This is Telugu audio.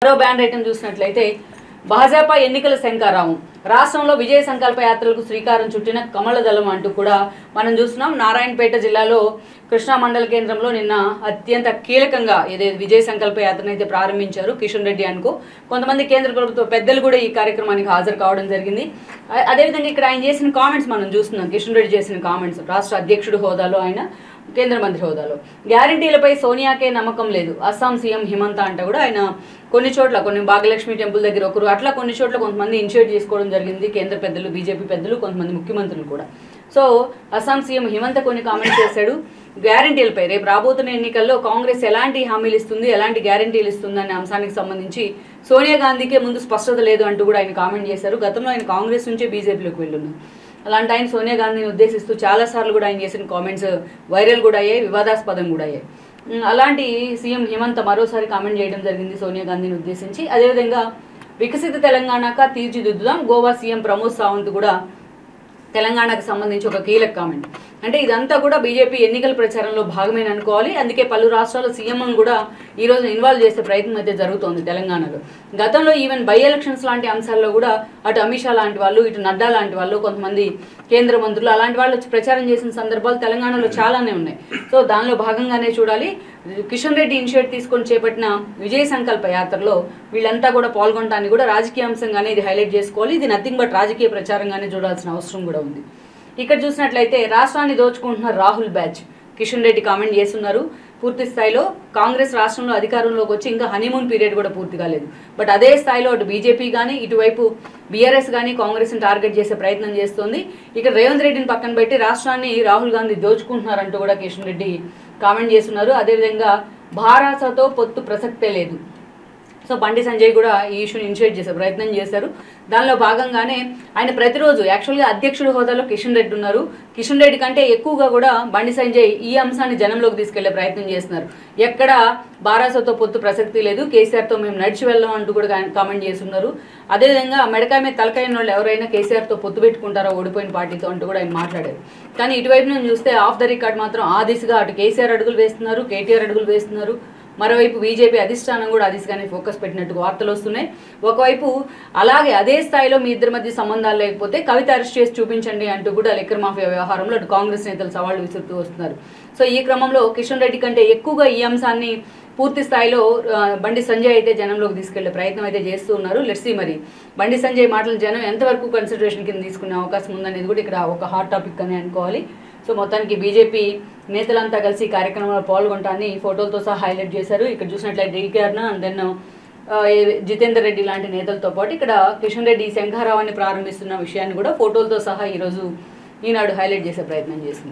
మరో బ్యాన్ ఐటమ్ చూసినట్లయితే భాజపా ఎన్నికల శంఖారావం రాష్ట్రంలో విజయ సంకల్ప యాత్రలకు శ్రీకారం చుట్టిన కమల దళం అంటూ కూడా మనం చూస్తున్నాం. నారాయణపేట జిల్లాలో కృష్ణా మండల కేంద్రంలో నిన్న అత్యంత కీలకంగా ఏదైతే విజయ సంకల్ప యాత్రను అయితే ప్రారంభించారు కిషన్ రెడ్డి అనుకో కొంతమంది కేంద్ర ప్రభుత్వ పెద్దలు కూడా ఈ కార్యక్రమానికి హాజరు కావడం జరిగింది. అదేవిధంగా ఇక్కడ ఆయన చేసిన కామెంట్స్ మనం చూస్తున్నాం. కిషన్ రెడ్డి చేసిన కామెంట్స్ రాష్ట్ర అధ్యక్షుడు హోదాలో ఆయన కేంద్ర మంత్రి హోదాలో గ్యారంటీలపై సోనియాకే నమ్మకం లేదు. అస్సాం సీఎం హిమంత అంటే కూడా ఆయన కొన్ని చోట్ల కొన్ని భాగ్యలక్ష్మి టెంపుల్ దగ్గర ఒకరు అట్లా కొన్ని చోట్ల కొంతమంది ఇనిషియేట్ చేసుకోవడం జరిగింది. కేంద్ర పెద్దలు బీజేపీ పెద్దలు కొంతమంది ముఖ్యమంత్రులు కూడా. సో అస్సాం సీఎం హిమంత కొన్ని కామెంట్స్ చేశాడు. గ్యారంటీలపై రేపు రాబోతున్న ఎన్నికల్లో కాంగ్రెస్ ఎలాంటి హామీలు ఇస్తుంది ఎలాంటి గ్యారంటీలు ఇస్తుంది అనే అంశానికి సంబంధించి సోనియా గాంధీకే ముందు స్పష్టత లేదు అంటూ కూడా ఆయన కామెంట్ చేశారు. గతంలో ఆయన కాంగ్రెస్ నుంచే బీజేపీలోకి వెళ్ళున్నారు. అలాంటి ఆయన సోనియా గాంధీని ఉద్దేశిస్తూ చాలాసార్లు కూడా ఆయన చేసిన కామెంట్స్ వైరల్ కూడా అయ్యాయి, వివాదాస్పదం కూడా అయ్యాయి. అలాంటి సీఎం హిమంత మరోసారి కామెంట్ చేయడం జరిగింది సోనియా గాంధీని ఉద్దేశించి. అదేవిధంగా వికసిత తెలంగాణగా తీర్చిదిద్దుదాం గోవా సీఎం ప్రమోద్ సావంత్ కూడా తెలంగాణకు సంబంధించి ఒక కీలక కామెంట్. అంటే ఇదంతా కూడా బీజేపీ ఎన్నికల ప్రచారంలో భాగమేనని అనుకోవాలి. అందుకే పలు రాష్ట్రాల సీఎంను కూడా ఈరోజు ఇన్వాల్వ్ చేసే ప్రయత్నం అయితే జరుగుతోంది తెలంగాణలో. గతంలో ఈవెన్ బై ఎలక్షన్స్ లాంటి అంశాల్లో కూడా అటు అమిత్ షా లాంటి వాళ్ళు ఇటు నడ్డా లాంటి వాళ్ళు కొంతమంది కేంద్ర మంత్రులు అలాంటి వాళ్ళు ప్రచారం చేసిన సందర్భాలు తెలంగాణలో చాలానే ఉన్నాయి. సో దానిలో భాగంగానే చూడాలి కిషన్ రెడ్డి ఇనిషియేట్ తీసుకొని చేపట్టిన విజయ సంకల్ప యాత్రలో వీళ్ళంతా కూడా పాల్గొనడానికి కూడా రాజకీయ అంశంగానే ఇది హైలైట్ చేసుకోవాలి. ఇది నథింగ్ బట్ రాజకీయ ప్రచారంగానే చూడాల్సిన అవసరం కూడా ఉంది. ఇక్కడ చూసినట్లయితే రాష్ట్రాన్ని దోచుకుంటున్న రాహుల్ బ్యాచ్ కిషన్ రెడ్డి కామెంట్ చేస్తున్నారు. పూర్తి స్థాయిలో కాంగ్రెస్ రాష్ట్రంలో అధికారంలోకి వచ్చి ఇంకా హనీమూన్ పీరియడ్ కూడా పూర్తి కాలేదు. బట్ అదే స్థాయిలో అటు బీజేపీ కానీ ఇటువైపు బీఆర్ఎస్ కానీ కాంగ్రెస్ని టార్గెట్ చేసే ప్రయత్నం చేస్తోంది. ఇక్కడ రేవంత్ రెడ్డిని పక్కన పెట్టి రాష్ట్రాన్ని రాహుల్ గాంధీ దోచుకుంటున్నారంటూ కూడా కిషన్ రెడ్డి కామెంట్ చేస్తున్నారు. అదేవిధంగా భారాసతో పొత్తు ప్రసక్తే లేదు. సో బండి సంజయ్ కూడా ఈ ఇష్యూని ఇనిషియేట్ చేసే ప్రయత్నం చేశారు. దానిలో భాగంగానే ఆయన ప్రతిరోజు యాక్చువల్గా అధ్యక్షుడి హోదాలో కిషన్ రెడ్డి ఉన్నారు. కిషన్ రెడ్డి కంటే ఎక్కువగా కూడా బండి సంజయ్ ఈ అంశాన్ని జనంలోకి తీసుకెళ్లే ప్రయత్నం చేస్తున్నారు. ఎక్కడ బారాసతో పొత్తు ప్రసక్తి లేదు, కేసీఆర్తో మేము నడిచి వెళ్ళాం అంటూ కూడా కామెంట్ చేస్తున్నారు. అదేవిధంగా మెడకాయ మీద తలకాయన వాళ్ళు ఎవరైనా కేసీఆర్తో పొత్తు పెట్టుకుంటారో ఓడిపోయిన పార్టీతో అంటూ కూడా ఆయన మాట్లాడారు. కానీ ఇటువైపు నుంచి చూస్తే ఆఫ్ ద రికార్డ్ మాత్రం ఆ దిశగా అటు కేసీఆర్ అడుగులు వేస్తున్నారు, కేటీఆర్ అడుగులు వేస్తున్నారు. మరోవైపు బీజేపీ అధిష్టానం కూడా ఆ దిశగానే ఫోకస్ పెట్టినట్టు వార్తలు వస్తున్నాయి. ఒకవైపు అలాగే అదే స్థాయిలో మీ ఇద్దరి మధ్య సంబంధాలు లేకపోతే కవిత అరెస్ట్ చేసి చూపించండి అంటూ కూడా లిక్కర్ మాఫియా వ్యవహారంలో అటు కాంగ్రెస్ నేతలు సవాళ్లు విసురుతూ వస్తున్నారు. సో ఈ క్రమంలో కిషన్ రెడ్డి కంటే ఎక్కువగా ఈ అంశాన్ని పూర్తి స్థాయిలో బండి సంజయ్ అయితే జనంలోకి తీసుకెళ్లే ప్రయత్నం అయితే చేస్తూ ఉన్నారు. లెట్స్ సీ మరి బండి సంజయ్ మాటలు జనం ఎంతవరకు కన్సిడరేషన్ కింద తీసుకునే అవకాశం ఉందనేది కూడా ఇక్కడ ఒక హాట్ టాపిక్ అని అనుకోవాలి. సో మొత్తానికి బీజేపీ నేతలంతా కలిసి కార్యక్రమంలో పాల్గొంటాన్ని ఫోటోలతో సహా హైలైట్ చేశారు. ఇక్కడ చూసినట్లయితే డీకేఆర్ను అండ్ దెన్ జితేందర్ రెడ్డి లాంటి నేతలతో పాటు ఇక్కడ కిషన్ రెడ్డి శంఖారావాన్ని ప్రారంభిస్తున్న విషయాన్ని కూడా ఫోటోలతో సహా ఈరోజు ఈనాడు హైలైట్ చేసే ప్రయత్నం చేసింది.